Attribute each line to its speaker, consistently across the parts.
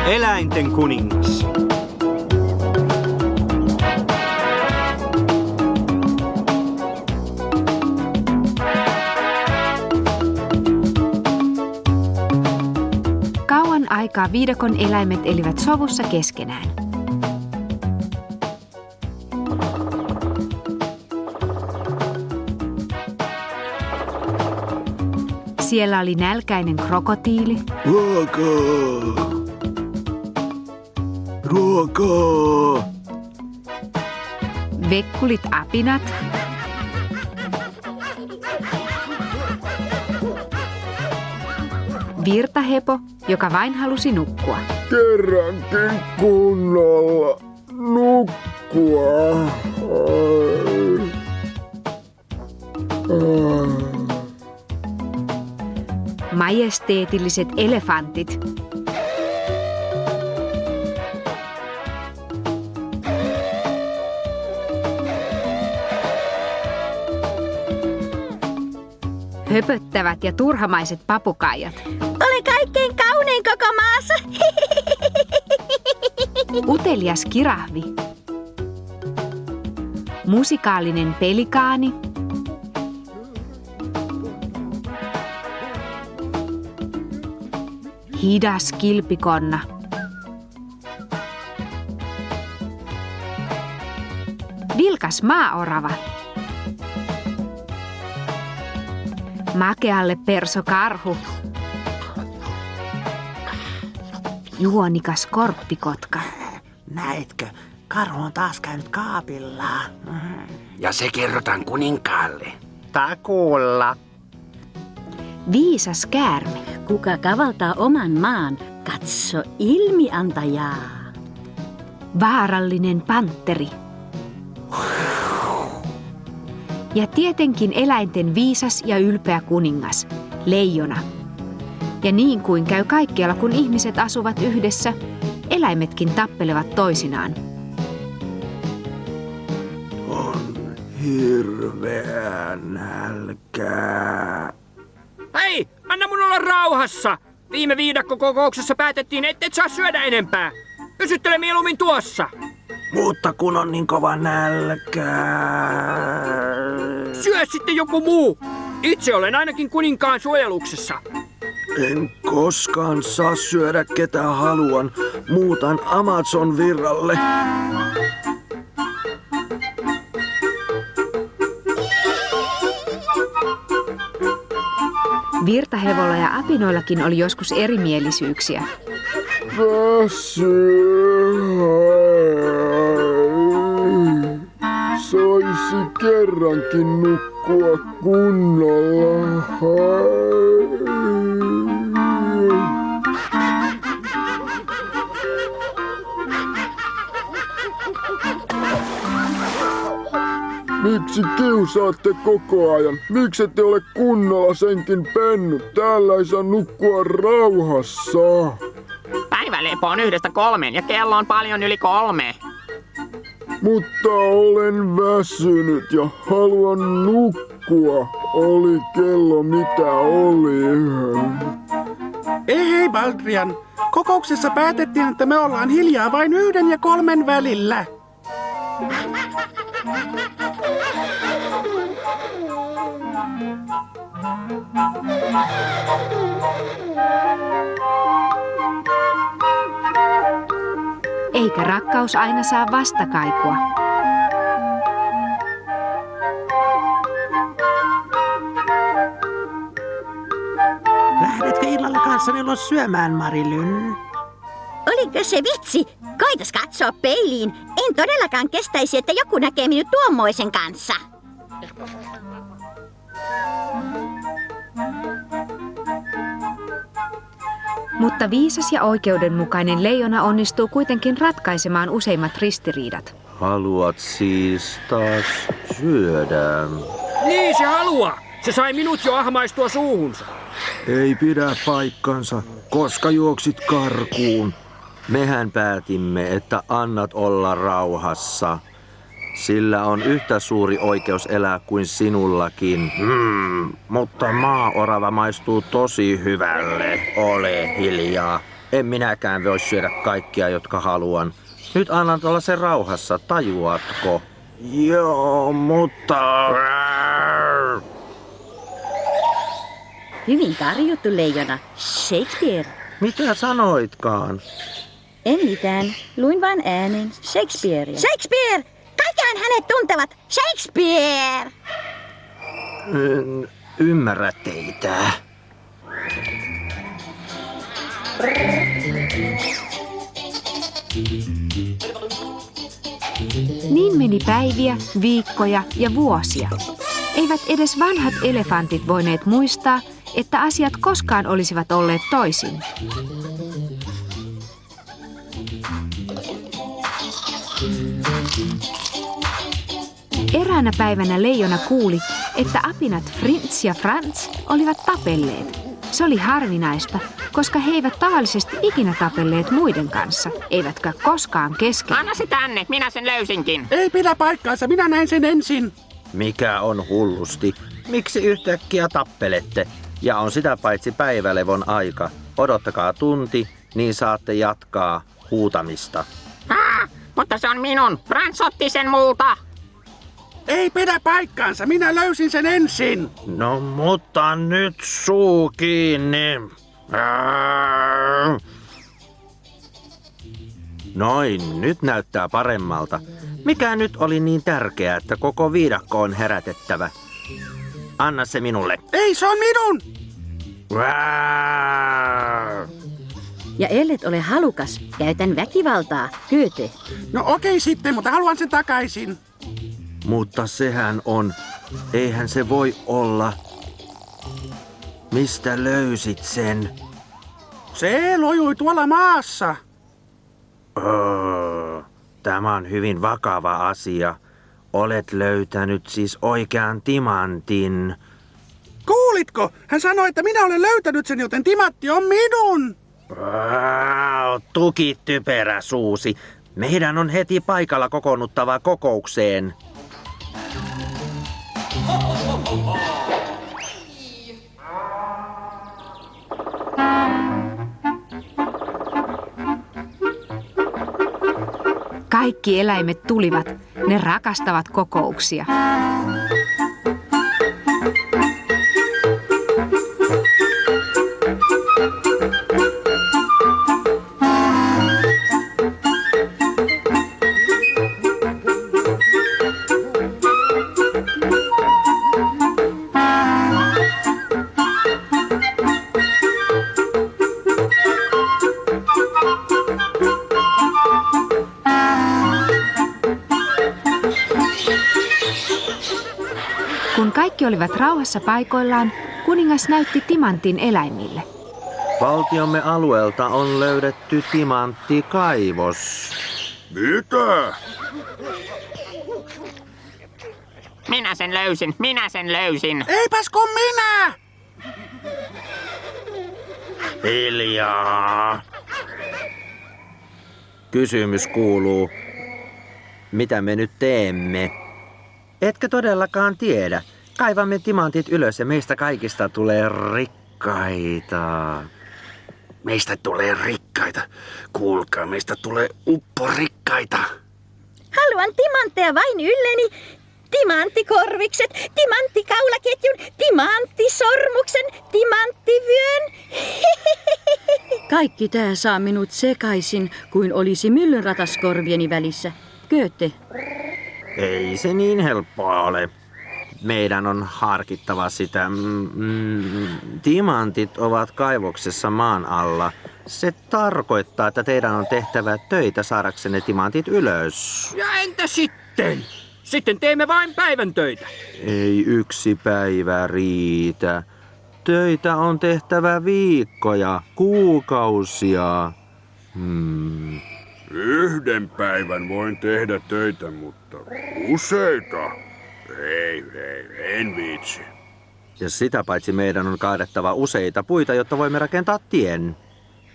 Speaker 1: Eläinten kuningas.
Speaker 2: Kauan aikaa viidakon eläimet elivät sovussa keskenään. Siellä oli nälkäinen krokotiili.
Speaker 3: Ruokaa! Ruokaa!
Speaker 2: Vekkulit apinat. Virtahepo, joka vain halusi nukkua.
Speaker 3: Kerrankin kunnolla nukkua.
Speaker 2: Majesteetilliset elefantit. Höpöttävät ja turhamaiset papukaijat.
Speaker 4: Olen kaikkein kaunein koko maassa.
Speaker 2: Utelias kirahvi. Musikaalinen pelikaani. Hidas kilpikonna. Vilkas maaorava. Makealle perso karhu. Juonikas korppikotka.
Speaker 5: Näetkö? Karhu on taas käynyt kaapilla.
Speaker 6: Ja se kerrotaan kuninkaalle.
Speaker 5: Takuulla.
Speaker 2: Viisas käärme.
Speaker 4: Kuka kavaltaa oman maan, katso ilmiantajaa.
Speaker 2: Vaarallinen pantteri. Ja tietenkin eläinten viisas ja ylpeä kuningas, leijona. Ja niin kuin käy kaikkialla, kun ihmiset asuvat yhdessä, eläimetkin tappelevat toisinaan.
Speaker 3: On hirveä nälkä.
Speaker 1: Hei, anna mun olla rauhassa! Viime viidakkokokouksessa päätettiin, ettet saa syödä enempää. Pysyttele mieluummin tuossa.
Speaker 3: Mutta kun on niin kova nälkä.
Speaker 1: Syö sitten joku muu. Itse olen ainakin kuninkaan suojeluksessa.
Speaker 3: En koskaan saa syödä ketä haluan. Muutan Amazon virralle.
Speaker 2: Virtahevolla ja apinoillakin oli joskus erimielisyyksiä.
Speaker 3: Saisi kerrankin nukkua kunnolla. Miksi kiusaatte koko ajan? Miksi ette ole kunnolla senkin pennut? Täällä ei saa nukkua rauhassa.
Speaker 5: Päivälepo on 1-3 ja kello on paljon yli 3.
Speaker 3: Mutta olen väsynyt ja haluan nukkua. Oli kello mitä oli.
Speaker 7: Ei, Baldrian. Kokouksessa päätettiin, että me ollaan hiljaa vain 1 ja 3 välillä.
Speaker 2: Eikä rakkaus aina saa vastakaikua.
Speaker 5: Lähdetkö illalla kanssani ulos syömään, Marilyn?
Speaker 4: Oliko se vitsi? Koitas katsoa peiliin. En todellakaan kestäisi, että joku näkee minut tuommoisen kanssa.
Speaker 2: Mutta viisas ja oikeudenmukainen leijona onnistuu kuitenkin ratkaisemaan useimmat ristiriidat.
Speaker 3: Haluat siis taas syödä?
Speaker 1: Niin se haluaa. Se sai minut jo ahmaistua suuhunsa.
Speaker 3: Ei pidä paikkansa, koska juoksit karkuun. Mehän päätimme, että annat olla rauhassa. Sillä on yhtä suuri oikeus elää kuin sinullakin. Mutta maaorava maistuu tosi hyvälle. Ole hiljaa. En minäkään voi syödä kaikkia, jotka haluan. Nyt annan olla sen rauhassa, tajuatko? Joo, mutta...
Speaker 4: Hyvin karjuttu, leijona. Shakespeare.
Speaker 3: Mitä sanoitkaan?
Speaker 4: En mitään. Luin vain äänen Shakespearea. Shakespeare! Kaikkihan hänet tuntevat. Shakespeare!
Speaker 3: En ymmärrä teitä.
Speaker 2: Niin meni päiviä, viikkoja ja vuosia. Eivät edes vanhat elefantit voineet muistaa, että asiat koskaan olisivat olleet toisin. Eräänä päivänä leijona kuuli, että apinat Fritz ja Franz olivat tapelleet. Se oli harvinaista, koska he eivät tavallisesti ikinä tapelleet muiden kanssa, eivätkä koskaan kesken.
Speaker 5: Anna se tänne, minä sen löysinkin.
Speaker 7: Ei pidä paikkaansa, minä näin sen ensin.
Speaker 3: Mikä on hullusti? Miksi yhtäkkiä tappelette? Ja on sitä paitsi päivälevon aika. Odottakaa tunti, niin saatte jatkaa huutamista.
Speaker 5: Mutta se on minun. Frans otti sen multa.
Speaker 7: Ei pidä paikkaansa, minä löysin sen ensin.
Speaker 3: No mutta nyt suu kiinni. Noin, nyt näyttää paremmalta. Mikä nyt oli niin tärkeää, että koko viidakko on herätettävä? Anna se minulle.
Speaker 7: Ei, se on minun.
Speaker 4: Ja ellet ole halukas, käytän väkivaltaa. Goethe.
Speaker 7: No okei sitten, mutta haluan sen takaisin.
Speaker 3: Mutta sehän on... Eihän se voi olla. Mistä löysit sen?
Speaker 7: Se lojui tuolla maassa.
Speaker 3: Tämä on hyvin vakava asia. Olet löytänyt siis oikean timantin.
Speaker 7: Kuulitko? Hän sanoi, että minä olen löytänyt sen, joten timantti on minun.
Speaker 3: Tuki typerä suusi. Meidän on heti paikalla kokoonnuttava kokoukseen.
Speaker 2: Kaikki eläimet tulivat. Ne rakastavat kokouksia. Kun kaikki olivat rauhassa paikoillaan, kuningas näytti timantin eläimille.
Speaker 3: Valtiomme alueelta on löydetty timanttikaivos.
Speaker 6: Mitä?
Speaker 5: Minä sen löysin.
Speaker 7: Eipäs kun minä!
Speaker 3: Hiljaa. Kysymys kuuluu, mitä me nyt teemme? Etkö todellakaan tiedä? Kaivamme timantit ylös ja meistä kaikista tulee rikkaita.
Speaker 6: Meistä tulee rikkaita. Kuulkaa, meistä tulee upporikkaita.
Speaker 4: Haluan timantteja vain ylleni. Timanttikorvikset, timanttikaulaketjun, timanttisormuksen, timanttivyön.
Speaker 8: Kaikki tää saa minut sekaisin, kuin olisi myllynratas korvieni välissä. Goethe.
Speaker 3: Ei se niin helppoa ole. Meidän on harkittava sitä. Timantit ovat kaivoksessa maan alla. Se tarkoittaa, että teidän on tehtävä töitä saadaksenne timantit ylös.
Speaker 1: Ja entä sitten? Sitten teemme vain päivän töitä.
Speaker 3: Ei yksi päivä riitä. Töitä on tehtävä viikkoja, kuukausia.
Speaker 6: Yhden päivän voin tehdä töitä, mutta useita? Ei, en viitsi.
Speaker 3: Ja sitä paitsi meidän on kaadettava useita puita, jotta voimme rakentaa tien.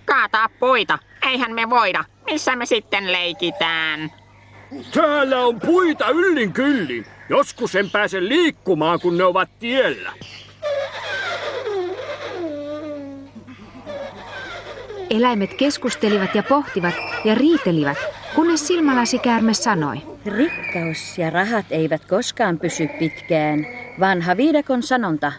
Speaker 5: Kaataa puita. Eihän me voida. Missä me sitten leikitään?
Speaker 1: Täällä on puita yllin kyllin. Joskus en pääse liikkumaan, kun ne ovat tiellä.
Speaker 2: Eläimet keskustelivat ja pohtivat ja riitelivät, kunnes silmälasikäärme sanoi.
Speaker 8: Rikkaus ja rahat eivät koskaan pysy pitkään. Vanha viidakon sanonta.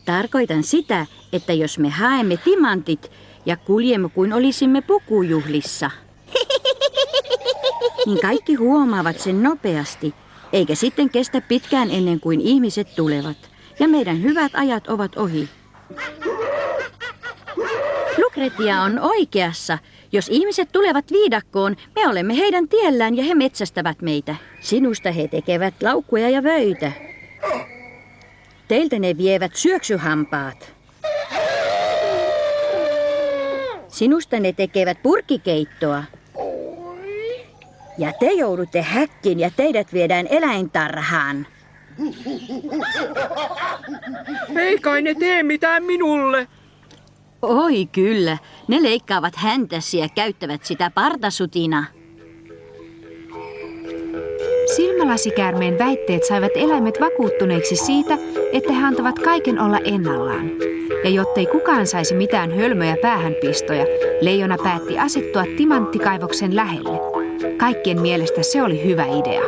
Speaker 8: Tarkoitan sitä, että jos me haemme timantit ja kuljemme kuin olisimme pukujuhlissa, niin kaikki huomaavat sen nopeasti, eikä sitten kestä pitkään ennen kuin ihmiset tulevat. Ja meidän hyvät ajat ovat ohi. Lucretia on oikeassa. Jos ihmiset tulevat viidakkoon, me olemme heidän tiellään ja he metsästävät meitä. Sinusta he tekevät laukkuja ja vöitä. Teiltä ne vievät syöksyhampaat. Sinusta ne tekevät purkkikeittoa. Ja te joudutte häkkiin ja teidät viedään eläintarhaan.
Speaker 1: Ei kai ne tee mitään minulle.
Speaker 8: Oi kyllä, ne leikkaavat häntäsi ja käyttävät sitä partasutina.
Speaker 2: Silmälasikäärmeen väitteet saivat eläimet vakuuttuneiksi siitä, että he antavat kaiken olla ennallaan. Ja jottei kukaan saisi mitään hölmöjä päähänpistoja, leijona päätti asettua timanttikaivoksen lähelle. Kaikkien mielestä se oli hyvä idea.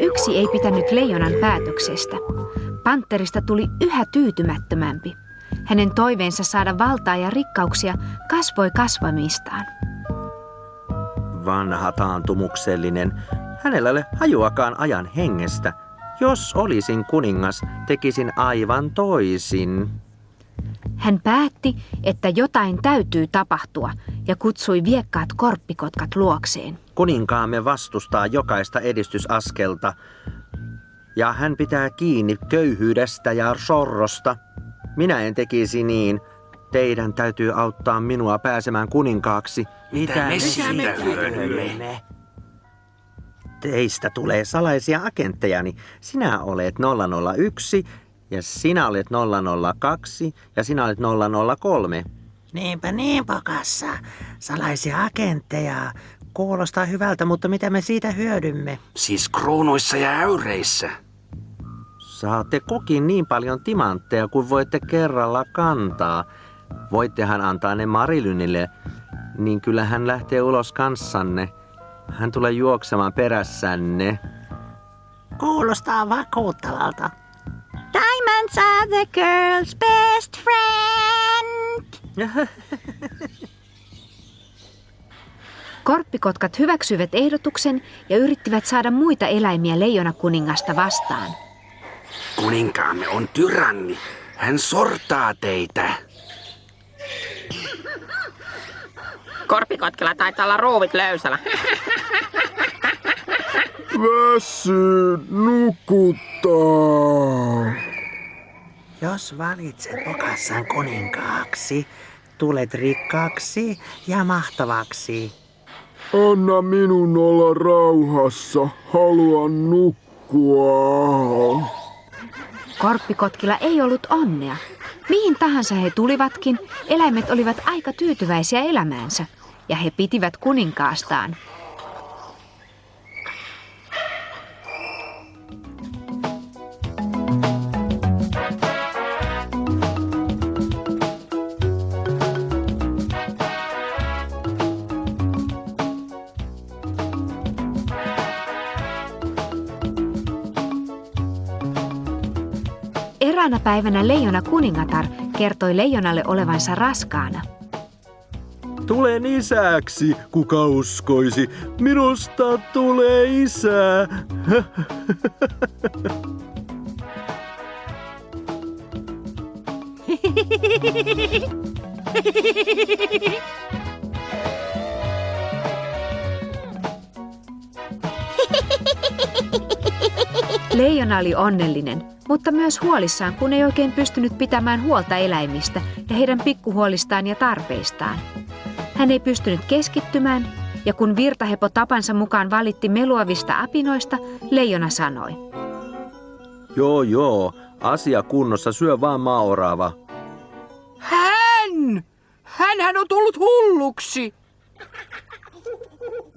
Speaker 2: Yksi ei pitänyt leijonan päätöksestä. Panterista tuli yhä tyytymättömämpi. Hänen toiveensa saada valtaa ja rikkauksia kasvoi kasvamistaan.
Speaker 3: Vanha taantumuksellinen, hänellä ei ole hajuakaan ajan hengestä. Jos olisin kuningas, tekisin aivan toisin.
Speaker 2: Hän päätti, että jotain täytyy tapahtua ja kutsui viekkaat korppikotkat luokseen.
Speaker 3: Kuninkaamme vastustaa jokaista edistysaskelta ja hän pitää kiinni köyhyydestä ja sorrosta. Minä en tekisi niin. Teidän täytyy auttaa minua pääsemään kuninkaaksi.
Speaker 6: Mitä me siitä hyödymme?
Speaker 3: Teistä tulee salaisia agenttejani. Sinä olet 001 ja sinä olet 002 ja sinä olet 003.
Speaker 9: Niinpä niin, Pokassa. Salaisia agentteja. Kuulostaa hyvältä, mutta mitä me siitä hyödymme?
Speaker 6: Siis kruunuissa ja äyreissä.
Speaker 3: Saatte kokin niin paljon timantteja kuin voitte kerralla kantaa. Voittehan antaa ne Marilynille, niin kyllä hän lähtee ulos kanssanne. Hän tulee juoksemaan perässänne.
Speaker 9: Kuulostaa vakuuttavalta.
Speaker 4: Diamonds are the girl's best friend.
Speaker 2: Korppikotkat hyväksyivät ehdotuksen ja yrittivät saada muita eläimiä leijonakuningasta vastaan.
Speaker 6: Kuninkaamme on tyranni. Hän sortaa teitä.
Speaker 5: Korppikotkilla taitaa olla ruuvit löysällä.
Speaker 6: Väsy nukuttaa.
Speaker 9: Jos valitset Pokassan kuninkaaksi, tulet rikkaaksi ja mahtavaksi.
Speaker 6: Anna minun olla rauhassa. Haluan nukkua.
Speaker 2: Korppikotkilla ei ollut onnea. Mihin tahansa he tulivatkin, eläimet olivat aika tyytyväisiä elämäänsä ja he pitivät kuninkaastaan. Eräänä päivänä leijona kuningatar kertoi leijonalle olevansa raskaana.
Speaker 3: Tulen isäksi, kuka uskoisi. Minusta tulee isä.
Speaker 2: Leijona oli onnellinen, mutta myös huolissaan, kun ei oikein pystynyt pitämään huolta eläimistä ja heidän pikkuhuolistaan ja tarpeistaan. Hän ei pystynyt keskittymään, ja kun virtahepo tapansa mukaan valitti meluavista apinoista, leijona sanoi.
Speaker 3: Joo, asia kunnossa, syö vaan maaorava.
Speaker 1: Hänhän on tullut hulluksi.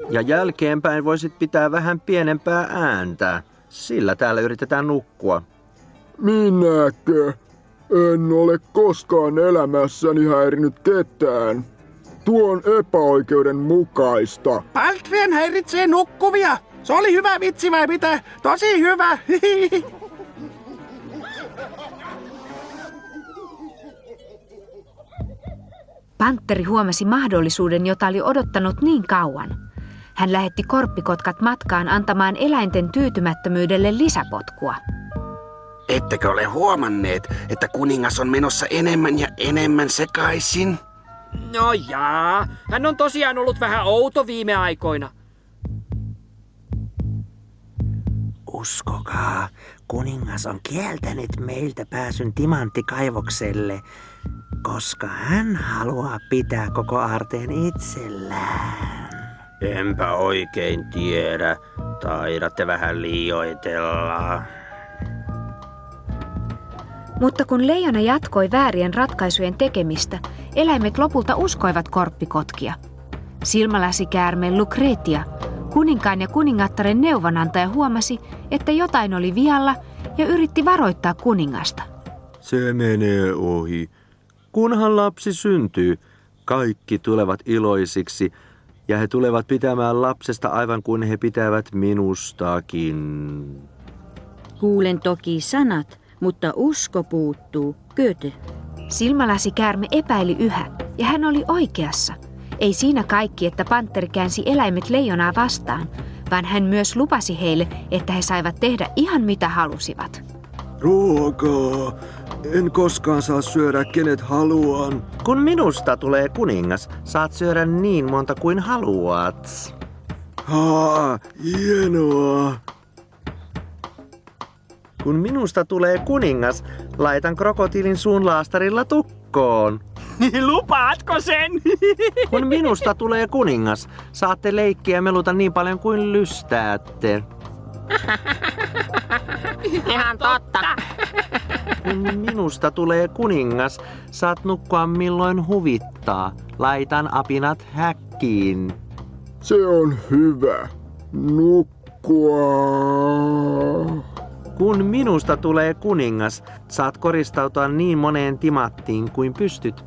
Speaker 3: Ja jälkeenpäin voisit pitää vähän pienempää ääntä. Sillä täällä yritetään nukkua.
Speaker 6: Minäkö? En ole koskaan elämässäni häirinyt ketään. Tuo on epäoikeudenmukaista.
Speaker 7: Paltrien häiritsee nukkuvia. Se oli hyvä vitsi vai mitä? Tosi hyvä.
Speaker 2: Pantteri huomasi mahdollisuuden, jota oli odottanut niin kauan. Hän lähetti korppikotkat matkaan antamaan eläinten tyytymättömyydelle lisäpotkua.
Speaker 7: Ettekö ole huomanneet, että kuningas on menossa enemmän ja enemmän sekaisin?
Speaker 1: No jaa, hän on tosiaan ollut vähän outo viime aikoina.
Speaker 9: Uskokaa, kuningas on kieltänyt meiltä pääsyn timanttikaivokselle, koska hän haluaa pitää koko aarteen itsellään.
Speaker 3: Enpä oikein tiedä. Taidatte vähän liioitella.
Speaker 2: Mutta kun leijona jatkoi väärien ratkaisujen tekemistä, eläimet lopulta uskoivat korppikotkia. Silmälasikäärme Lucretia, kuninkaan ja kuningattaren neuvonantaja, huomasi, että jotain oli vialla ja yritti varoittaa kuningasta.
Speaker 3: Se menee ohi. Kunhan lapsi syntyy, kaikki tulevat iloisiksi ja he tulevat pitämään lapsesta aivan kuin he pitävät minustakin.
Speaker 8: Kuulen toki sanat, mutta usko puuttuu. Goethe.
Speaker 2: Silmälasikäärme epäili yhä, ja hän oli oikeassa. Ei siinä kaikki, että pantteri käänsi eläimet leijonaa vastaan, vaan hän myös lupasi heille, että he saivat tehdä ihan mitä halusivat.
Speaker 3: Ruokaa. En koskaan saa syödä kenet haluan. Kun minusta tulee kuningas, saat syödä niin monta kuin haluat. Hienoa. Kun minusta tulee kuningas, laitan krokotiilin suun laastarilla tukkoon.
Speaker 1: Lupaatko sen?
Speaker 3: Kun minusta tulee kuningas, saatte leikkiä ja meluta niin paljon kuin lystäätte.
Speaker 5: Ihan totta.
Speaker 3: Kun minusta tulee kuningas, saat nukkua milloin huvittaa. Laitan apinat häkkiin.
Speaker 6: Se on hyvä. Nukkua.
Speaker 3: Kun minusta tulee kuningas, saat koristautua niin moneen timattiin kuin pystyt.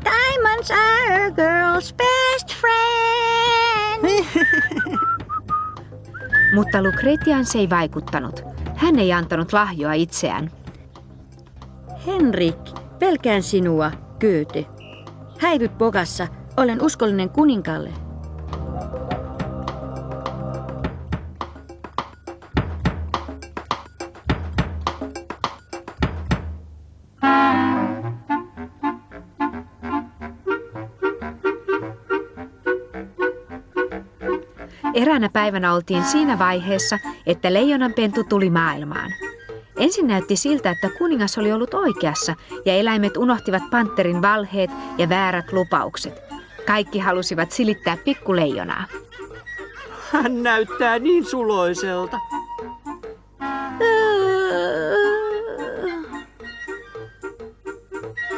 Speaker 4: Diamonds are a girl's best friend.
Speaker 2: Mutta Lucretiaan se ei vaikuttanut. Hän ei antanut lahjoa itseään.
Speaker 8: Henrik, pelkään sinua, Goethe. Häivy pokassa, olen uskollinen kuninkaalle.
Speaker 2: Eräänä päivänä oltiin siinä vaiheessa, että leijonanpentu tuli maailmaan. Ensin näytti siltä, että kuningas oli ollut oikeassa ja eläimet unohtivat pantterin valheet ja väärät lupaukset. Kaikki halusivat silittää pikkuleijonaa.
Speaker 1: Hän näyttää niin suloiselta.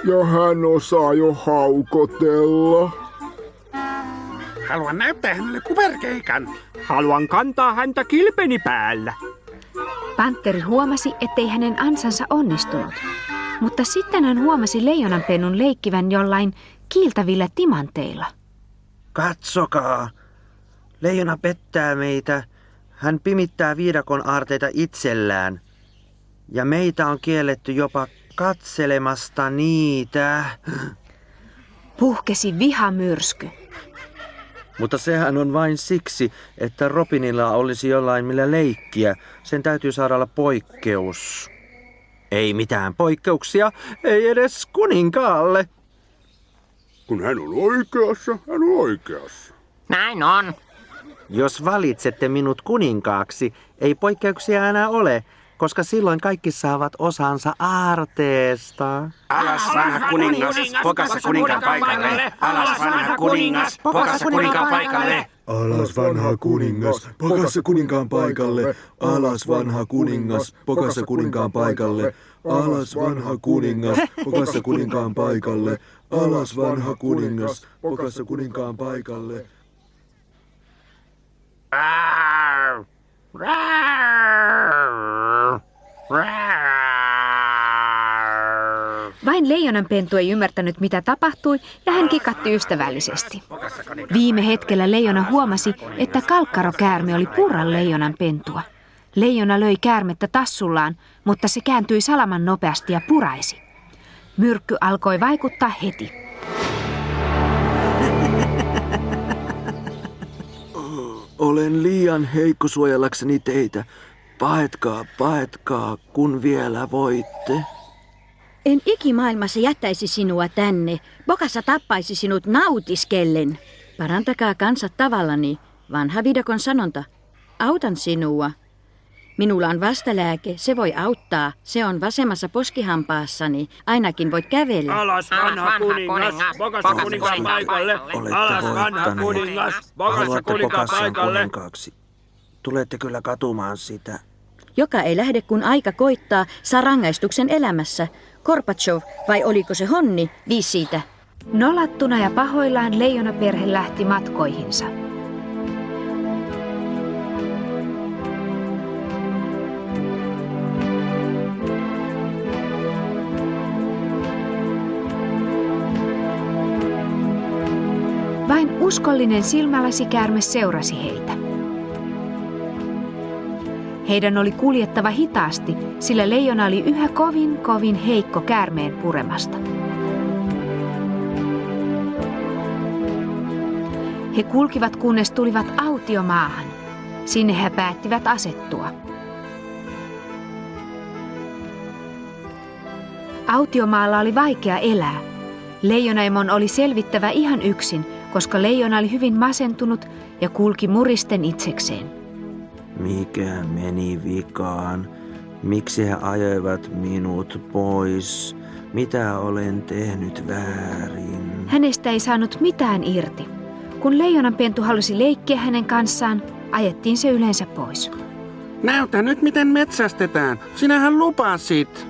Speaker 6: Ja hän osaa jo haukotella.
Speaker 7: Haluan näyttää hänelle kuperkeikan.
Speaker 1: Haluan kantaa häntä kilpeni päällä.
Speaker 2: Pantteri huomasi, ettei hänen ansansa onnistunut. Mutta sitten hän huomasi leijonanpennun leikkivän jollain kiiltävillä timanteilla.
Speaker 3: Katsokaa! Leijona pettää meitä. Hän pimittää viidakon aarteita itsellään. Ja meitä on kielletty jopa katselemasta niitä.
Speaker 2: Puhkesi vihamyrsky.
Speaker 3: Mutta sehän on vain siksi, että Robinilla olisi jollain millä leikkiä. Sen täytyy saada olla poikkeus. Ei mitään poikkeuksia, ei edes kuninkaalle.
Speaker 6: Kun hän on oikeassa, hän on oikeassa.
Speaker 5: Näin on.
Speaker 3: Jos valitsette minut kuninkaaksi, ei poikkeuksia enää ole. koska silloin kaikki saavat osansa aarteesta.
Speaker 7: Alas vanha kuningas, pokassa kuninkaan paikalle. Alas vanha kuningas, pokassa kuninkaan paikalle.
Speaker 10: Alas vanha kuningas, pokassa kuninkaan paikalle. Alas vanha kuningas, pokassa kuninkaan paikalle. Alas vanha kuningas, pokassa kuninkaan paikalle. Alas vanha kuningas, pokassa kuninkaan paikalle.
Speaker 2: Vain leijonanpentu ei ymmärtänyt, mitä tapahtui, ja hän kikatti ystävällisesti. Viime hetkellä leijona huomasi, että kalkkarokäärme oli purran leijonanpentua. Leijona löi käärmettä tassullaan, mutta se kääntyi salaman nopeasti ja puraisi. Myrkky alkoi vaikuttaa heti.
Speaker 3: Olen liian heikko suojellakseni teitä. Paetkaa, kun vielä voitte.
Speaker 8: En ikimaailmassa jättäisi sinua tänne. Bokassa tappaisi sinut nautiskellen. Parantakaa kansat tavallani. Vanha viidakon sanonta. Autan sinua. Minulla on vastalääke, se voi auttaa. Se on vasemmassa poskihampaassani. Ainakin voit kävellä.
Speaker 1: Alas vanha kuningas, pokassa kuninkaan paikalle. Alas vanha kuningas, pokassa kuninkaan paikalle.
Speaker 3: Tulette kyllä katumaan sitä.
Speaker 8: Joka ei lähde, kun aika koittaa, saa rangaistuksen elämässä. Gorbatšov, vai oliko se Honni, viis siitä.
Speaker 2: Nolattuna ja pahoillaan leijonaperhe lähti matkoihinsa. Vain uskollinen silmälasikäärme seurasi heitä. Heidän oli kuljettava hitaasti, sillä leijona oli yhä kovin heikko käärmeen puremasta. He kulkivat, kunnes tulivat autiomaahan. Sinne he päättivät asettua. Autiomaalla oli vaikea elää. Leijonaimon oli selvittävä ihan yksin, koska leijona oli hyvin masentunut ja kulki muristen itsekseen.
Speaker 3: Mikä meni vikaan? Miksi he ajoivat minut pois? Mitä olen tehnyt väärin?
Speaker 2: Hänestä ei saanut mitään irti. Kun leijonanpentu halusi leikkiä hänen kanssaan, ajettiin se yleensä pois.
Speaker 7: Näytä nyt, miten metsästetään. Sinähän lupasit.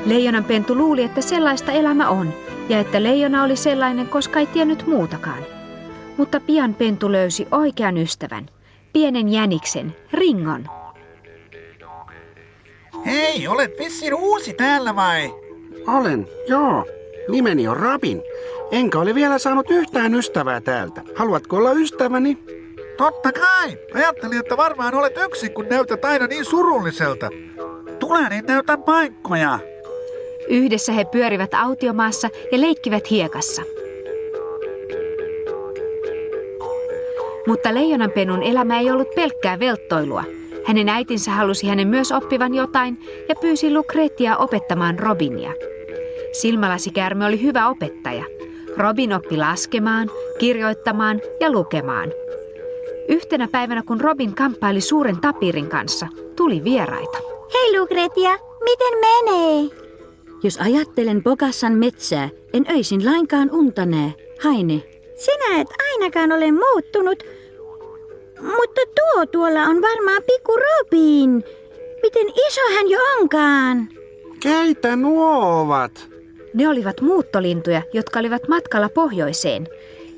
Speaker 2: Leijonanpentu luuli, että sellaista elämä on, ja että leijona oli sellainen, koska ei tiennyt muutakaan. Mutta pian pentu löysi oikean ystävän, pienen jäniksen, Ringon.
Speaker 11: Hei, olet vissiin uusi täällä vai?
Speaker 7: Olen, joo. Nimeni on Robin. Enkä ole vielä saanut yhtään ystävää täältä. Haluatko olla ystäväni?
Speaker 11: Totta kai. Ajattelin, että varmaan olet yksin, kun näytät aina niin surulliselta. Tule, niin näytän paikkoja.
Speaker 2: Yhdessä he pyörivät autiomaassa ja leikkivät hiekassa. Mutta leijonanpennun elämä ei ollut pelkkää velttoilua. Hänen äitinsä halusi hänen myös oppivan jotain ja pyysi Lucretiaa opettamaan Robinia. Silmälasikäärme oli hyvä opettaja. Robin oppi laskemaan, kirjoittamaan ja lukemaan. Yhtenä päivänä, kun Robin kamppaili suuren tapirin kanssa, tuli vieraita.
Speaker 4: Hei Lucretia, miten menee?
Speaker 8: Jos ajattelen Bokassan metsää, en öisin lainkaan unta näe. Haine.
Speaker 4: Sinä et ainakaan ole muuttunut, mutta tuolla on varmaan pikku Robin. Miten iso hän jo onkaan?
Speaker 7: Keitä nuo ovat?
Speaker 2: Ne olivat muuttolintuja, jotka olivat matkalla pohjoiseen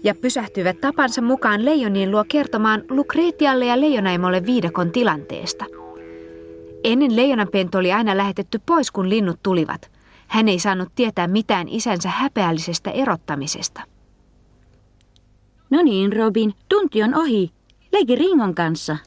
Speaker 2: ja pysähtyivät tapansa mukaan leijonien luo kertomaan Lucretialle ja leijonaimolle viidakon tilanteesta. Ennen leijonanpentu oli aina lähetetty pois, kun linnut tulivat. Hän ei saanut tietää mitään isänsä häpeällisestä erottamisesta.
Speaker 8: No niin, Robin, tunti on ohi. Leiki Ringon kanssa.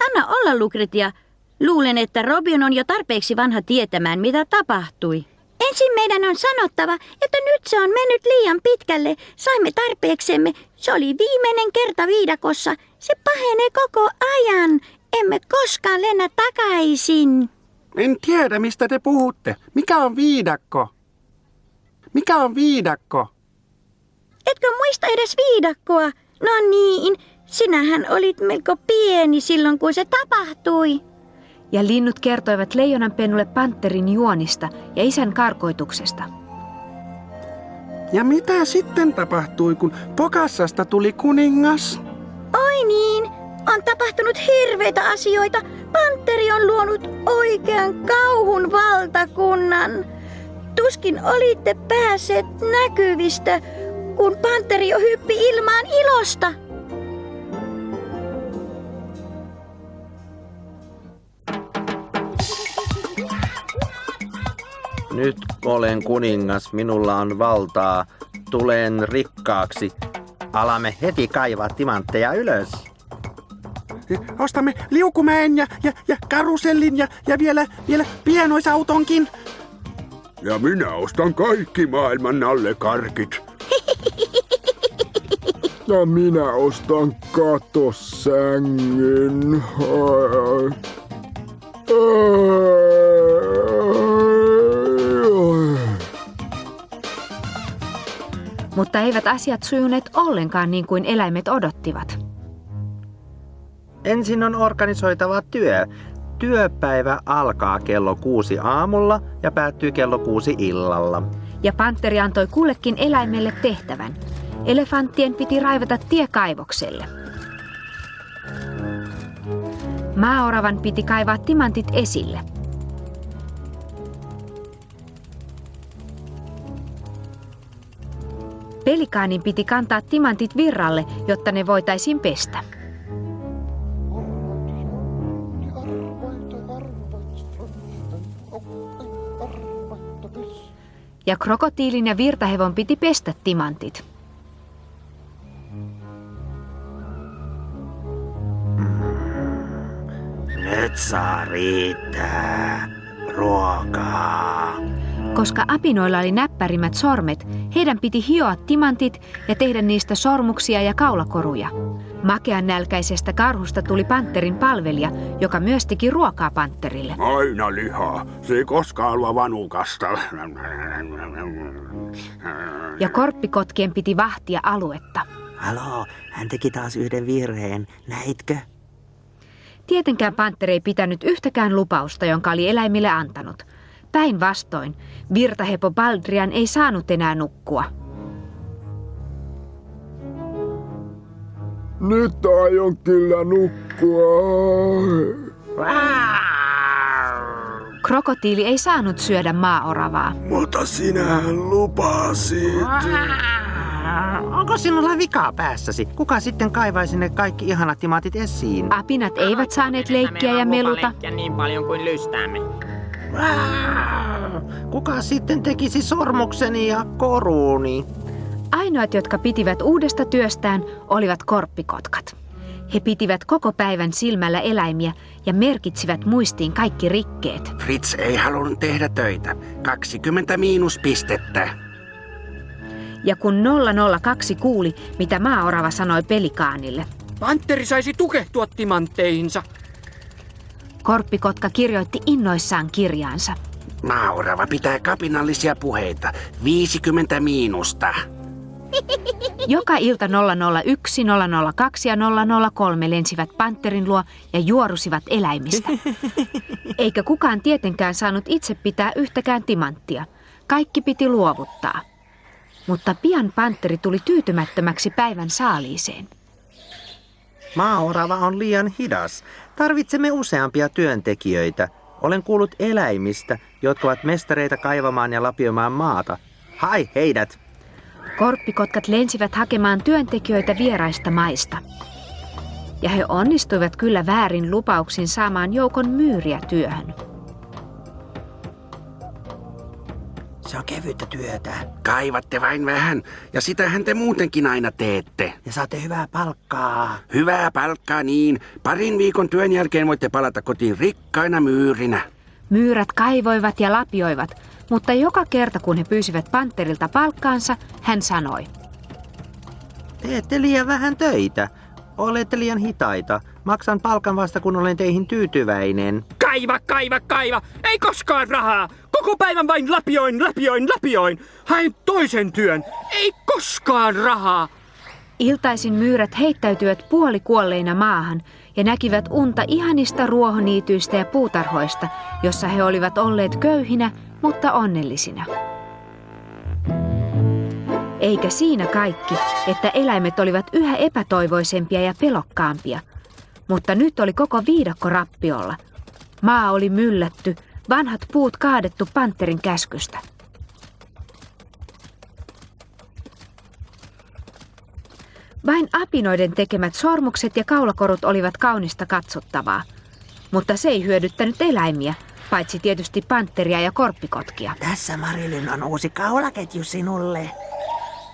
Speaker 8: Anna olla, Lucretia. Luulen, että Robin on jo tarpeeksi vanha tietämään, mitä tapahtui.
Speaker 4: Ensin meidän on sanottava, että nyt se on mennyt liian pitkälle. Saimme tarpeeksemme. Se oli viimeinen kerta viidakossa. Se pahenee koko ajan. Emme koskaan lennä takaisin.
Speaker 7: En tiedä, mistä te puhutte. Mikä on viidakko? Mikä on viidakko?
Speaker 4: Etkö muista edes viidakkoa? No niin, Sinähän olit melko pieni silloin, kun se tapahtui.
Speaker 2: Ja linnut kertoivat leijonanpennulle panterin juonista ja isän karkoituksesta.
Speaker 7: Ja mitä sitten tapahtui, kun Pokassasta tuli kuningas?
Speaker 4: Oi niin, on tapahtunut hirveitä asioita. Panteri on luonut oikean kauhun valtakunnan. Tuskin olitte päässeet näkyvistä, kun panteri jo hyppi ilmaan ilosta.
Speaker 3: Nyt olen kuningas, minulla on valtaa. Tulen rikkaaksi. Alamme heti kaivaa timantteja ylös.
Speaker 7: Ostamme liukumäen ja karusellin ja vielä pienoisautonkin.
Speaker 6: Ja minä ostan kaikki maailman nallekarkit.
Speaker 10: Ja minä ostan katosängyn.
Speaker 2: Mutta eivät asiat sujuneet ollenkaan niin kuin eläimet odottivat.
Speaker 3: Ensin on organisoitava työ. Työpäivä alkaa kello 6 aamulla ja päättyy kello 6 illalla.
Speaker 2: Ja panteri antoi kullekin eläimelle tehtävän. Elefanttien piti raivata tie kaivokselle. Maaoravan piti kaivaa timantit esille. Pelikaanin piti kantaa timantit virralle, jotta ne voitaisiin pestä. Ja krokotiilin ja virtahevon piti pestä timantit.
Speaker 3: Nyt saa riittää ruokaa.
Speaker 2: Koska apinoilla oli näppärimmät sormet, heidän piti hioa timantit ja tehdä niistä sormuksia ja kaulakoruja. Makean nälkäisestä karhusta tuli panterin palvelija, joka myös teki ruokaa panterille.
Speaker 6: Aina lihaa. Se ei koskaan halua vanukasta.
Speaker 2: Ja korppikotkien piti vahtia aluetta.
Speaker 9: Haloo, hän teki taas yhden virheen. Näitkö?
Speaker 2: Tietenkään panteri ei pitänyt yhtäkään lupausta, jonka oli eläimille antanut. Päinvastoin, virtahepo Baldrian ei saanut enää nukkua.
Speaker 10: Nyt aion kyllä nukkua.
Speaker 2: Krokotiili ei saanut syödä maaoravaa.
Speaker 10: Mutta sinähän lupasit.
Speaker 3: Onko sinulla vikaa päässäsi? Kuka sitten kaivaisi ne kaikki ihanat timantit esiin?
Speaker 2: Apinat eivät saaneet leikkiä ja meluta.
Speaker 5: Niin paljon kuin lystäämme.
Speaker 3: Kuka sitten tekisi sormukseni ja koruuni?
Speaker 2: Ainoat, jotka pitivät uudesta työstään, olivat korppikotkat. He pitivät koko päivän silmällä eläimiä ja merkitsivät muistiin kaikki rikkeet.
Speaker 7: Fritz ei halunnut tehdä töitä. 20 miinuspistettä.
Speaker 2: Ja kun 002 kuuli, mitä maaorava sanoi pelikaanille.
Speaker 1: Panteri saisi tukehtua timantteihinsa.
Speaker 2: Korppikotka kirjoitti innoissaan kirjaansa.
Speaker 7: Maaorava pitää kapinallisia puheita. 50 miinusta.
Speaker 2: Joka ilta 001, 002 ja 003 lensivät panterin luo ja juorusivat eläimistä. Eikä kukaan tietenkään saanut itse pitää yhtäkään timanttia. Kaikki piti luovuttaa. Mutta pian panteri tuli tyytymättömäksi päivän saaliiseen.
Speaker 3: Maaorava on liian hidas. Tarvitsemme useampia työntekijöitä. Olen kuullut eläimistä, jotka ovat mestareita kaivamaan ja lapioimaan maata. Hai heidät!
Speaker 2: Korppikotkat lensivät hakemaan työntekijöitä vieraista maista. Ja he onnistuivat kyllä väärin lupauksin saamaan joukon myyriä työhön.
Speaker 9: Se on kevyttä työtä.
Speaker 7: Kaivatte vain vähän, ja sitähän te muutenkin aina teette.
Speaker 9: Ja saatte hyvää palkkaa.
Speaker 7: Hyvää palkkaa niin. 2 viikon työn jälkeen voitte palata kotiin rikkaina myyrinä.
Speaker 2: Myyrät kaivoivat ja lapioivat, mutta joka kerta kun he pyysivät panterilta palkkaansa, hän sanoi.
Speaker 3: Teette liian vähän töitä. Olette liian hitaita. Maksan palkan vasta kun olen teihin tyytyväinen.
Speaker 1: Kaiva! Ei koskaan rahaa! Koko päivän vain lapioin! Hain toisen työn! Ei koskaan rahaa!
Speaker 2: Iltaisin myyrät heittäytyivät puolikuolleina maahan ja näkivät unta ihanista ruohoniityistä ja puutarhoista, jossa he olivat olleet köyhinä, mutta onnellisina. Eikä siinä kaikki, että eläimet olivat yhä epätoivoisempia ja pelokkaampia. Mutta nyt oli koko viidakko rappiolla. Maa oli myllätty, vanhat puut kaadettu pantterin käskystä. Vain apinoiden tekemät sormukset ja kaulakorut olivat kaunista katsottavaa. Mutta se ei hyödyttänyt eläimiä, paitsi tietysti pantteria ja korppikotkia.
Speaker 9: Tässä Marilyn on uusi kaulaketju sinulle.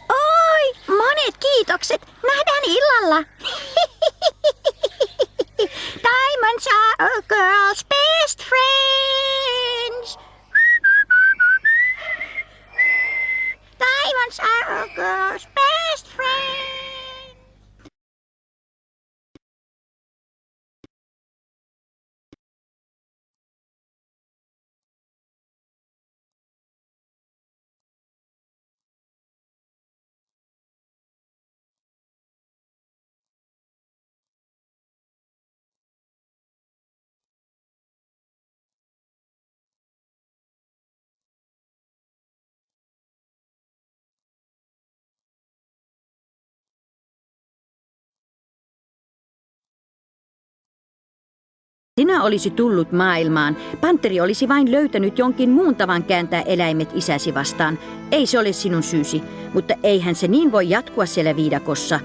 Speaker 4: Oi, monet kiitokset. Nähdään illalla. Diamonds are a girl's best friends. Diamonds are a girl's best friends.
Speaker 8: Sinä olisi tullut maailmaan. Pantteri olisi vain löytänyt jonkin muun tavan kääntää eläimet isäsi vastaan. Ei se ole sinun syysi, mutta eihän se niin voi jatkua siellä viidakossa.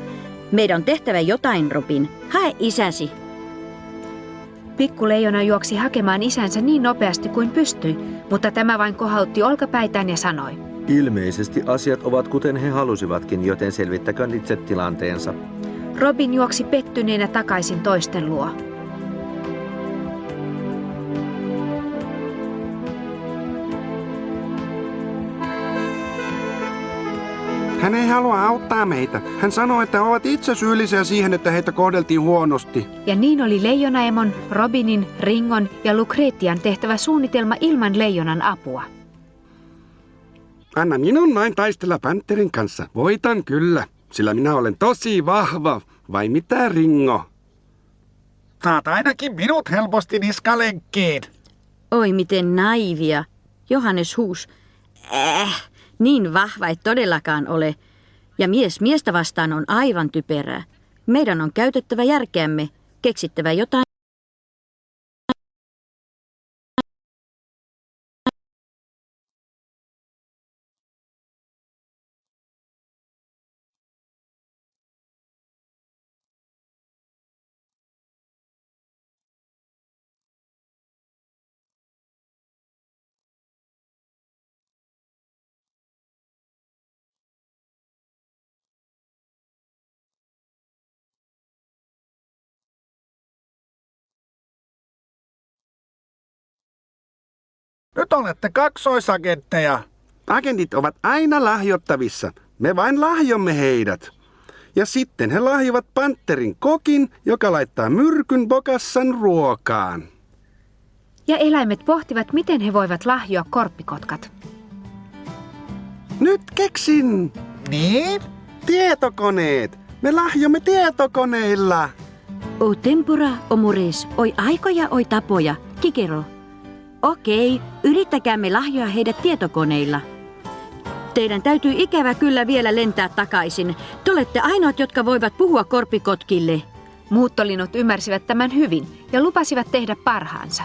Speaker 8: Meidän on tehtävä jotain, Robin. Hae isäsi.
Speaker 2: Pikkuleijona juoksi hakemaan isänsä niin nopeasti kuin pystyi, mutta tämä vain kohautti olkapäitään ja sanoi:
Speaker 3: Ilmeisesti asiat ovat kuten he halusivatkin, joten selvittäköön itse tilanteensa.
Speaker 2: Robin juoksi pettyneenä takaisin toisten luo.
Speaker 7: Hän ei halua auttaa meitä. Hän sanoi, että ovat itse syyllisiä siihen, että heitä kohdeltiin huonosti.
Speaker 2: Ja niin oli Leijonaemon, Robinin, Ringon ja Lucretian tehtävä suunnitelma ilman Leijonan apua.
Speaker 7: Anna minun vain taistella pantterin kanssa. Voitan kyllä, sillä minä olen tosi vahva. Vai mitä, Ringo?
Speaker 11: Saat ainakin minut helposti niskalenkkiin.
Speaker 8: Oi, miten naivia. Johannes huus. Niin vahva ei todellakaan ole. Ja mies miestä vastaan on aivan typerää. Meidän on käytettävä järkeämme, keksittävä jotain.
Speaker 11: Nyt olette kaksoisagentteja.
Speaker 7: Agentit ovat aina lahjottavissa. Me vain lahjomme heidät. Ja sitten he lahjovat pantterin kokin, joka laittaa myrkyn Bokassan ruokaan.
Speaker 2: Ja eläimet pohtivat, miten he voivat lahjoa korppikotkat.
Speaker 7: Nyt keksin!
Speaker 11: Niin?
Speaker 7: Tietokoneet! Me lahjomme tietokoneilla!
Speaker 8: O tempora, o mores, oi aikoja, oi tapoja, kikero. Okei, yrittäkäämme lahjoa heidät tietokoneilla. Teidän täytyy ikävä kyllä vielä lentää takaisin. Te olette ainoat, jotka voivat puhua korppikotkille.
Speaker 2: Muuttolinnut ymmärsivät tämän hyvin ja lupasivat tehdä parhaansa.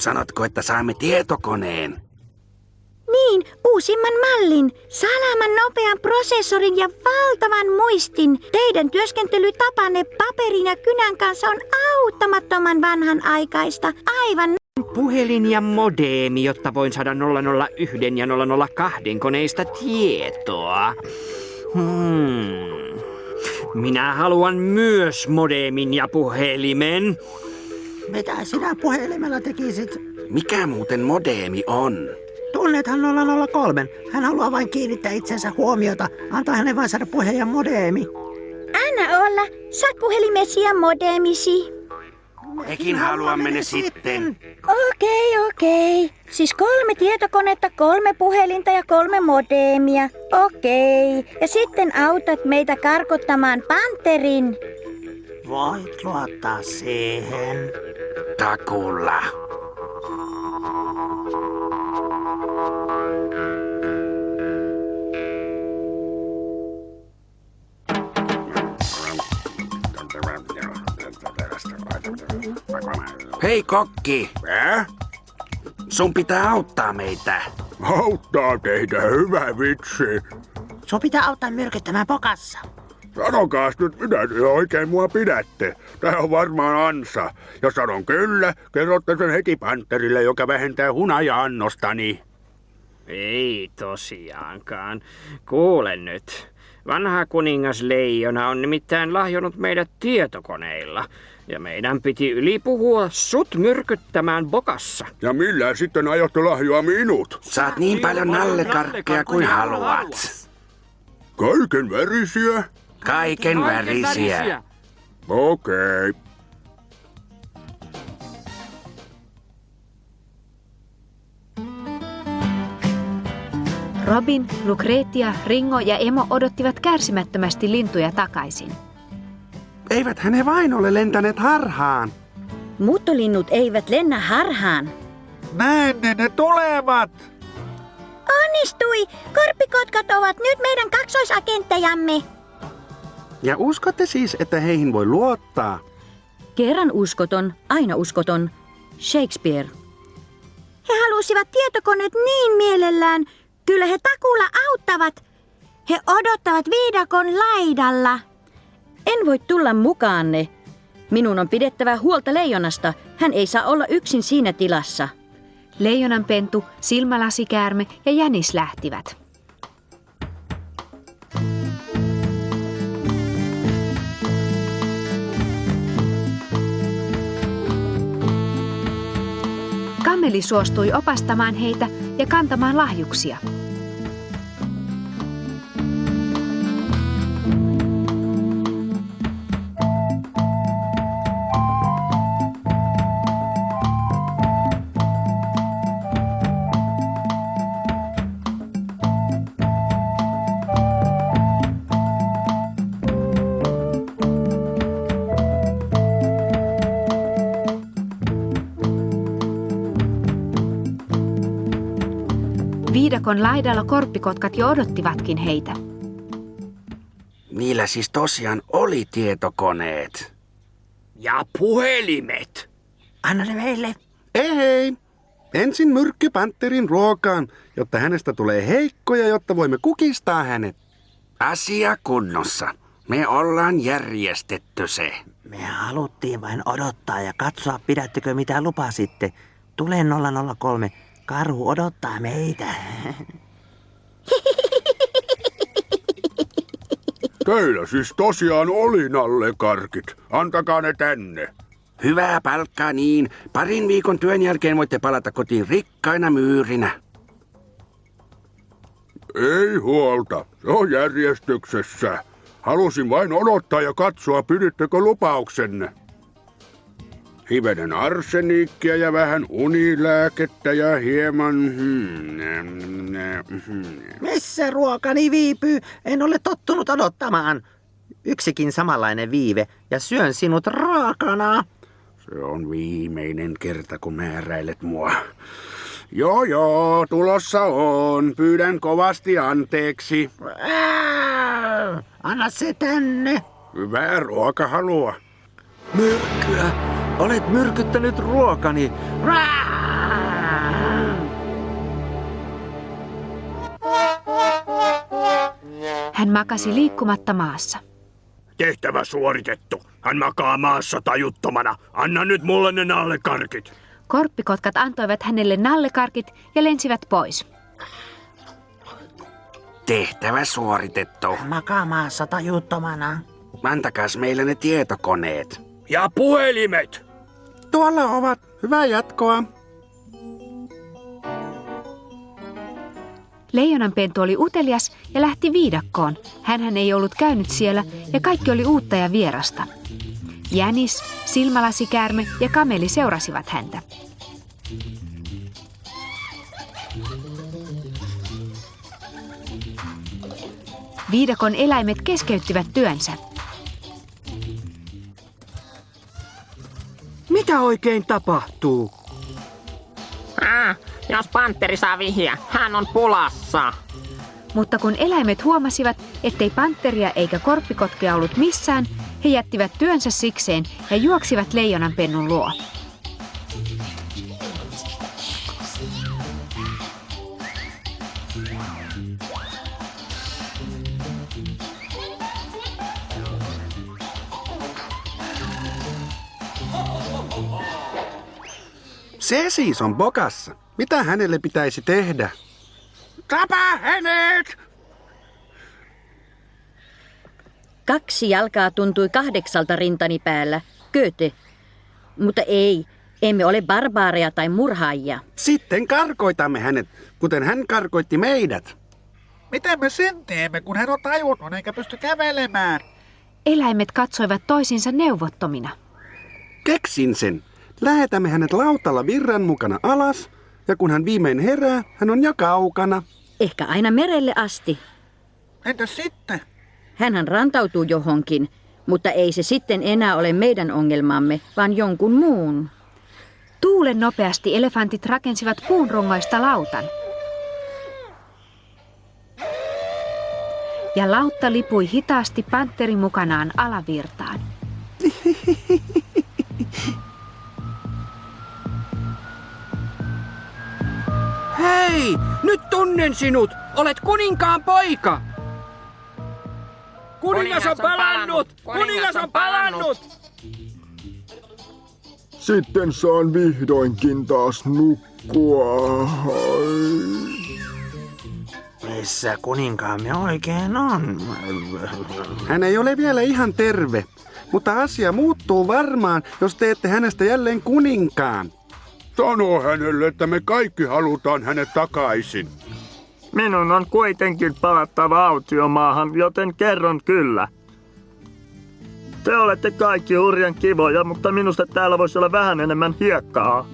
Speaker 7: Sanotko, että saamme tietokoneen?
Speaker 4: Niin, uusi uusimman mallin, salaman nopean prosessorin ja valtavan muistin. Teidän työskentelytapanne paperin ja kynän kanssa on auttamattoman vanhanaikaista. Aivan
Speaker 1: Puhelin ja modeemi, jotta voin saada 001 ja 002 koneista tietoa. Minä haluan myös modeemin ja puhelimen.
Speaker 9: Mitä sinä puhelimella tekisit?
Speaker 7: Mikä muuten modeemi on?
Speaker 9: Tunnethan 003. Hän haluaa vain kiinnittää itsensä huomiota. Antaa hänen vain saada puheen ja modeemi.
Speaker 4: Anna olla. Saat puhelimesi ja modeemisi.
Speaker 7: Mekin haluamme ne sitten.
Speaker 4: Okei. Siis 3 tietokonetta, 3 puhelinta ja 3 modeemia. Okei. Ja sitten autat meitä karkottamaan panterin.
Speaker 9: Voit luottaa siihen.
Speaker 7: Takulla. Hei kokki! Sun pitää auttaa meitä.
Speaker 6: Auttaa teitä, hyvä vitsi.
Speaker 9: Sun pitää auttaa myrkyttämään Bokassa.
Speaker 6: Sanokaas nyt, mitä te oikein mua pidätte. Tää on varmaan ansa. Jos sanon kyllä, kerrotte sen heti panterille, joka vähentää hunaja-annostani.
Speaker 1: Ei tosiaankaan. Kuule nyt. Vanha kuningas Leijona on nimittäin lahjonut meidät tietokoneilla. Ja meidän piti ylipuhua sut myrkyttämään Bokassa.
Speaker 6: Ja millä sitten aiotte lahjoa minut?
Speaker 7: Saat niin paljon nallekarkkeja kuin haluat.
Speaker 6: Kaiken värisiä?
Speaker 7: Kaiken värisiä.
Speaker 6: Okei.
Speaker 2: Robin, Lucretia, Ringo ja Emo odottivat kärsimättömästi lintuja takaisin.
Speaker 7: Eiväthän he vain ole lentäneet harhaan.
Speaker 8: Muuttolinnut eivät lennä harhaan.
Speaker 11: Näin ne tulevat.
Speaker 4: Onnistui! Korpikotkat ovat nyt meidän kaksoisagenttejamme.
Speaker 7: Ja uskotte siis, että heihin voi luottaa?
Speaker 8: Kerran uskoton, aina uskoton. Shakespeare.
Speaker 4: He halusivat tietokoneet niin mielellään. Kyllä he takuulla auttavat. He odottavat viidakon laidalla.
Speaker 8: En voi tulla mukaanne. Minun on pidettävä huolta Leijonasta. Hän ei saa olla yksin siinä tilassa.
Speaker 2: Leijonanpentu, silmälasikäärme ja jänis lähtivät. Kameli suostui opastamaan heitä ja kantamaan lahjuksia. Viidakon laidalla korppikotkat jo odottivatkin heitä.
Speaker 7: Niillä siis tosiaan oli tietokoneet.
Speaker 1: Ja puhelimet.
Speaker 9: Anna ne meille.
Speaker 7: Ei. Ensin myrkky panterin ruokaan, jotta hänestä tulee heikko ja jotta voimme kukistaa hänet. Asia kunnossa. Me ollaan järjestetty se.
Speaker 9: Me haluttiin vain odottaa ja katsoa, pidättekö mitä lupasitte. Tule 003. Karhu odottaa meitä.
Speaker 6: Teillä siis tosiaan oli nallekarkit. Antakaa ne tänne.
Speaker 7: Hyvää palkkaa niin. 2 viikon työn jälkeen voitte palata kotiin rikkaina myyrinä.
Speaker 6: Ei huolta. Se on järjestyksessä. Halusin vain odottaa ja katsoa, pidittekö lupauksenne. Hivenen arseniikkia ja vähän unilääkettä ja hieman...
Speaker 9: Missä ruokani viipyy? En ole tottunut odottamaan. Yksikin samanlainen viive ja syön sinut raakana.
Speaker 6: Se on viimeinen kerta, kun määräilet mua. Joo, tulossa on. Pyydän kovasti anteeksi.
Speaker 9: Anna se tänne.
Speaker 6: Hyvää ruokahalua.
Speaker 3: Myrkkyä! Olet myrkyttänyt ruokani.
Speaker 2: Hän makasi liikkumatta maassa.
Speaker 6: Tehtävä suoritettu. Hän makaa maassa tajuttomana. Anna nyt mulle ne nallekarkit.
Speaker 2: Korppikotkat antoivat hänelle nallekarkit ja lensivät pois.
Speaker 7: Tehtävä suoritettu.
Speaker 9: Makaa maassa tajuttomana.
Speaker 7: Antakaas meille ne tietokoneet.
Speaker 6: Ja puhelimet.
Speaker 7: Tuolla ovat. Hyvää jatkoa.
Speaker 2: Leijonanpentu oli utelias ja lähti viidakkoon. Hänhän ei ollut käynyt siellä ja kaikki oli uutta ja vierasta. Jänis, silmälasikäärme ja kameli seurasivat häntä. Viidakon eläimet keskeyttivät työnsä.
Speaker 9: Mitä oikein tapahtuu?
Speaker 5: Jos pantteri saa vihjeä, hän on pulassa.
Speaker 2: Mutta kun eläimet huomasivat, ettei pantteria eikä korppikotkea ollut missään, he jättivät työnsä sikseen ja juoksivat leijonanpennun luo.
Speaker 7: Se siis on Bokassa. Mitä hänelle pitäisi tehdä?
Speaker 6: Tapa hänet!
Speaker 8: 2 jalkaa tuntui 8 rintani päällä. Goethe. Mutta ei, emme ole barbaareja tai murhaajia.
Speaker 7: Sitten karkoitamme hänet, kuten hän karkoitti meidät.
Speaker 11: Miten me sen teemme, kun hän on tajuton eikä pysty kävelemään?
Speaker 2: Eläimet katsoivat toisinsa neuvottomina.
Speaker 7: Keksin sen. Lähetämme hänet lautalla virran mukana alas, ja kun hän viimein herää, hän on jo kaukana.
Speaker 8: Ehkä aina merelle asti.
Speaker 11: Entäs sitten?
Speaker 8: Hänhän rantautuu johonkin, mutta ei se sitten enää ole meidän ongelmamme, vaan jonkun muun.
Speaker 2: Tuulen nopeasti elefantit rakensivat puunrongoista lautan. Ja lautta lipui hitaasti pantterin mukanaan alavirtaan.
Speaker 1: Hei, nyt tunnen sinut. Olet kuninkaan poika. Kuningas on palannut! Kuningas on palannut!
Speaker 10: Sitten saan vihdoinkin taas nukkua.
Speaker 9: Missä kuninkaamme oikein on?
Speaker 7: Hän ei ole vielä ihan terve, mutta asia muuttuu varmaan, jos teette hänestä jälleen kuninkaan.
Speaker 6: Sano hänelle, että me kaikki halutaan hänet takaisin.
Speaker 12: Minun on kuitenkin palattava autiomaahan, joten kerron kyllä. Te olette kaikki hurjan kivoja, mutta minusta täällä voisi olla vähän enemmän hiekkaa.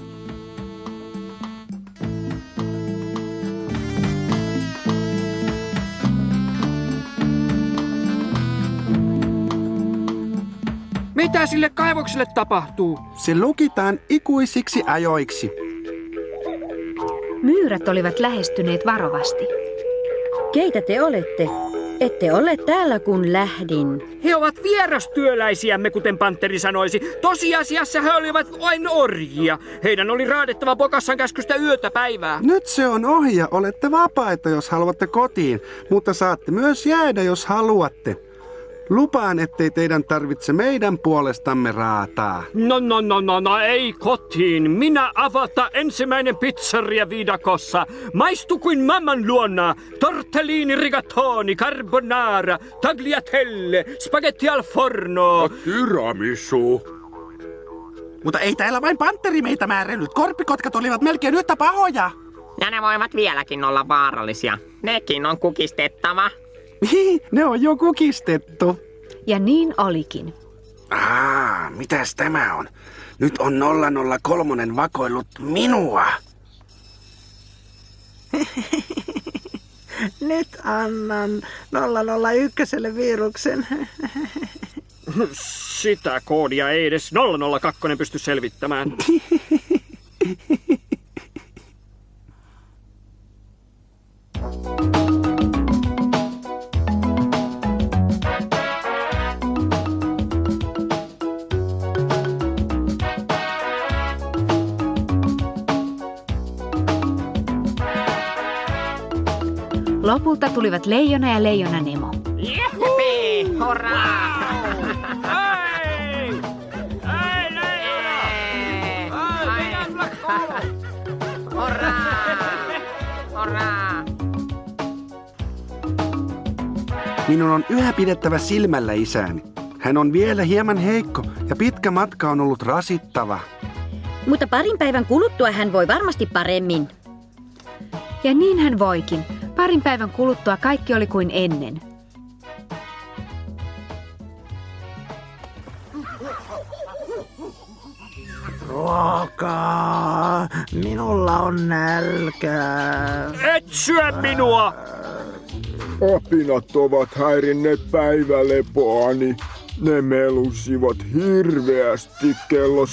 Speaker 1: Mitä sille kaivokselle tapahtuu?
Speaker 7: Se lukitaan ikuisiksi ajoiksi.
Speaker 2: Myyrät olivat lähestyneet varovasti.
Speaker 8: Keitä te olette? Ette ole täällä kun lähdin.
Speaker 1: He ovat vierastyöläisiämme, kuten pantteri sanoisi. Tosiasiassa he olivat vain orjia. Heidän oli raadettava Bokassan käskystä yötä päivää.
Speaker 7: Nyt se on ohi ja olette vapaita, jos haluatte kotiin, mutta saatte myös jäädä, jos haluatte. Lupaan, ettei teidän tarvitse meidän puolestamme raataa.
Speaker 1: No, ei kotiin. Minä avata ensimmäinen pizzeria viidakossa. Maistu kuin mamman luona. Tortellini rigatoni, carbonara, tagliatelle, spaghetti al forno.
Speaker 6: Tiramisu.
Speaker 7: Mutta ei täällä vain pantteri meitä määrännyt. Korppikotkat olivat melkein yhtä pahoja.
Speaker 5: Ja ne voivat vieläkin olla vaarallisia. Nekin on kukistettava.
Speaker 7: Ne on jo kukistettu.
Speaker 2: Ja niin olikin.
Speaker 7: Mitäs tämä on? Nyt on 003 vakoillut minua.
Speaker 9: Nyt annan 001 viruksen.
Speaker 1: Sitä koodia ei edes 002 pysty selvittämään.
Speaker 2: Lopulta tulivat Leijona ja Leijonanemo.
Speaker 5: Jeppi! Hurraa!
Speaker 1: Hei! Hei, Leijona! Minä tulla kouluun!
Speaker 5: Hurraa! Hurraa!
Speaker 7: Minun on yhä pidettävä silmällä isäni. Hän on vielä hieman heikko ja pitkä matka on ollut rasittava.
Speaker 8: Mutta parin päivän kuluttua hän voi varmasti paremmin.
Speaker 2: Ja niin hän voikin. Parin päivän kuluttua kaikki oli kuin ennen.
Speaker 9: Ruokaa! Minulla on nälkää.
Speaker 1: Et syö minua!
Speaker 10: Apinat ovat häirinneet päivälepoani. Ne melusivat hirveästi kello 2:07.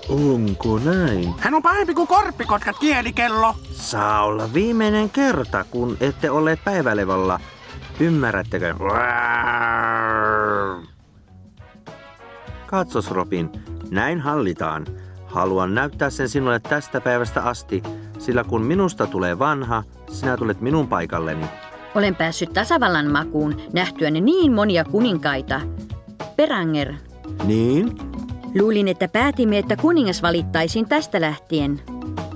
Speaker 3: Onko näin?
Speaker 7: Hän on pahempi kuin korppikotka kielikello.
Speaker 3: Saa olla viimeinen kerta, kun ette olleet päivälevolla. Ymmärrättekö? Katsos, Robin. Näin hallitaan. Haluan näyttää sen sinulle tästä päivästä asti, sillä kun minusta tulee vanha, sinä tulet minun paikalleni.
Speaker 8: Olen päässyt tasavallan makuun nähtyäni niin monia kuninkaita. Beranger,
Speaker 3: Niin?
Speaker 8: luulin, että päätimme, että kuningas valittaisiin tästä lähtien.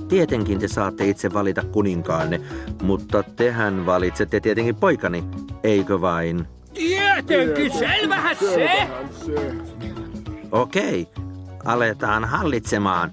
Speaker 3: Tietenkin te saatte itse valita kuninkaanne, mutta tehän valitsette tietenkin poikani, eikö vain?
Speaker 1: Tietenkin, selvähän se!
Speaker 3: Okei, aletaan hallitsemaan.